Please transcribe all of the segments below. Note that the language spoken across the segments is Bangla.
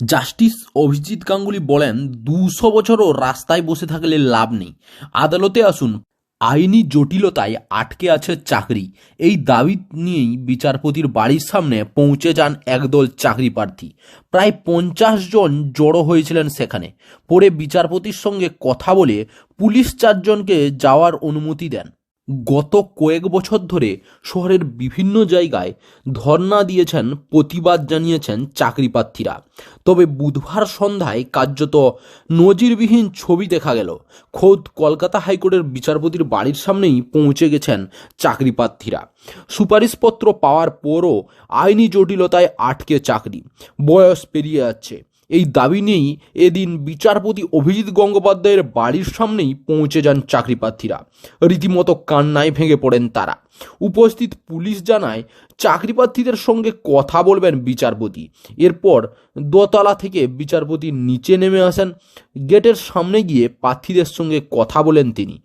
জাস্টিস অভিজিৎ গাঙ্গুলি বলেন ২০০ বছরও রাস্তায় বসে থাকলে লাভ নেই, আদালতে আসুন, আইনি জটিলতায় আটকে আছে চাকরি। এই দাবি নিয়েই বিচারপতির বাড়ির সামনে পৌঁছে যান একদল চাকরি প্রার্থী। প্রায় ৫০ জন জড়ো হয়েছিলেন সেখানে। পরে বিচারপতির সঙ্গে কথা বলে পুলিশ ৪ জনকে যাওয়ার অনুমতি দেন। গত কয়েক বছর ধরে শহরের বিভিন্ন জায়গায় ধর্ণা দিয়েছেন, প্রতিবাদ জানিয়েছেন চাকরি প্রার্থীরা। তবে বুধবার সন্ধ্যায় কার্যত নজিরবিহীন ছবি দেখা গেল। খোদ কলকাতা হাইকোর্টের বিচারপতির বাড়ির সামনেই পৌঁছে গেছেন চাকরি প্রার্থীরা। সুপারিশপত্র পাওয়ার পরও আইনি জটিলতায় আটকে চাকরি, বয়স পেরিয়ে যাচ্ছে, এই দাবি নিয়েই এদিন বিচারপতি অভিজিৎ গঙ্গোপাধ্যায়ের বাড়ির সামনেই পৌঁছে যান চাকরি প্রার্থীরা। রীতিমতো কান্নায় ভেঙে পড়েন তারা। উপস্থিত পুলিশ জানায় চাকরি প্রার্থীদের সঙ্গে কথা বলবেন বিচারপতি। এরপর দোতলা থেকে বিচারপতি নিচে নেমে আসেন। গেটের সামনে গিয়ে প্রার্থীদের সঙ্গে কথা বলেন তিনি।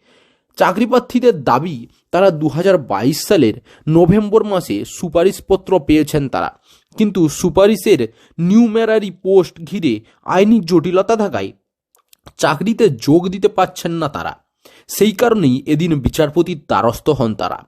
চাকরি প্রার্থীদের দাবি, তারা ২০২২ সালের নভেম্বর মাসে সুপারিশপত্র পেয়েছেন তারা, কিন্তু সুপারিশের নিউমেরারি পোস্ট ঘিরে আইনি জটিলতা থাকায় চাকরিতে যোগ দিতে পারছেন না তারা। সেই কারণেই এদিন বিচারপতির দ্বারস্থ হন তারা।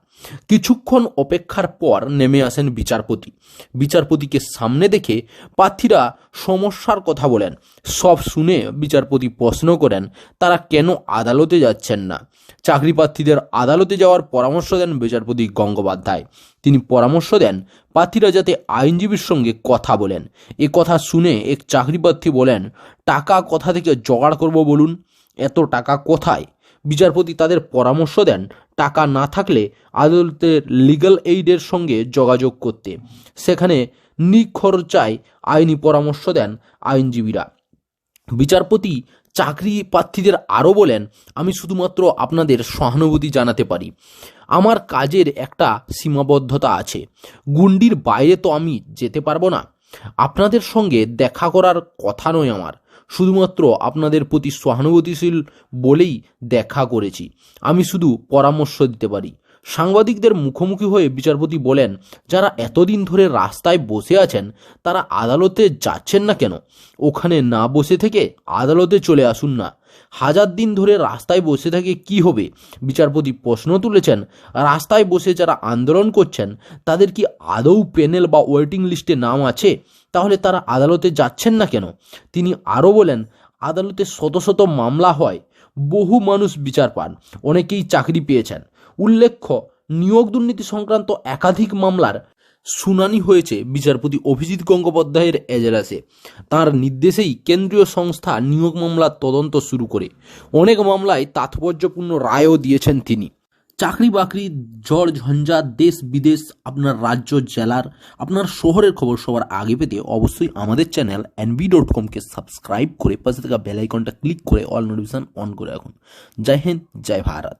কিছুক্ষণ অপেক্ষার পর নেমে আসেন বিচারপতি। বিচারপতিকে সামনে দেখে প্রার্থীরা সমস্যার কথা বলেন। সব শুনে বিচারপতি প্রশ্ন করেন তারা কেন আদালতে যাচ্ছেন না। চাকরি প্রার্থীদের আদালতে যাওয়ার পরামর্শ দেন বিচারপতি গঙ্গোপাধ্যায়। তিনি পরামর্শ দেন প্রার্থীরা যাতে আইনজীবীর সঙ্গে কথা বলেন। এ কথা শুনে এক চাকরি প্রার্থী বলেন, টাকা কোথা থেকে জোগাড় করব বলুন, এত টাকা কোথায়? বিচারপতি তাদের পরামর্শ দেন টাকা না থাকলে আদালতের লিগ্যাল এইডের সঙ্গে যোগাযোগ করতে। সেখানে নিখরচায় আইনি পরামর্শ দেন আইনজীবীরা। বিচারপতি চাকরি প্রার্থীদের আরও বলেন, আমি শুধুমাত্র আপনাদের সহানুভূতি জানাতে পারি। আমার কাজের একটা সীমাবদ্ধতা আছে, গুন্ডির বাইরে তো আমি যেতে পারবো না। আপনাদের সঙ্গে দেখা করার কথা নয় আমার, শুধুমাত্র আপনাদের প্রতি সহানুভূতিশীল বলেই দেখা করেছি। আমি শুধু পরামর্শ দিতে পারি। সাংবাদিকদের মুখোমুখি হয়ে বিচারপতি বলেন, যারা এতদিন ধরে রাস্তায় বসে আছেন তারা আদালতে যাচ্ছেন না কেন? ওখানে না বসে থেকে আদালতে চলে আসুন না। হাজার দিন ধরে রাস্তায় বসে থেকে কি হবে? বিচারপতি প্রশ্ন তুলেছেন, রাস্তায় বসে যারা আন্দোলন করছেন তাদের কি আদৌ প্যানেল বা ওয়েটিং লিস্টে নাম আছে? তাহলে তারা আদালতে যাচ্ছেন না কেন? তিনি আরও বলেন, আদালতে শত শত মামলা হয়, বহু মানুষ বিচার পান, অনেকেই চাকরি পেয়েছেন। উল্লেখ্য, নিয়োগ দুর্নীতি সংক্রান্ত একাধিক মামলার শুনানি হয়েছে বিচারপতি অভিজিৎ গঙ্গোপাধ্যায়ের এজলাসে। তাঁর নির্দেশেই কেন্দ্রীয় সংস্থা নিয়োগ মামলার তদন্ত শুরু করে অনেক মামলায় তাৎপর্যপূর্ণ রায়ও দিয়েছেন তিনি। চাকরি বাকরি, ঝড় ঝঞ্ঝা, দেশ বিদেশ, আপনার রাজ্য জেলার, আপনার শহরের খবর সবার আগে পেতে অবশ্যই আমাদের চ্যানেল nb.com-কে সাবস্ক্রাইব করে পাশে থাকা বেল আইকনটা ক্লিক করে অল নোটিফিকেশন অন করে রাখুন। জয় হিন্দ, জয় ভারত।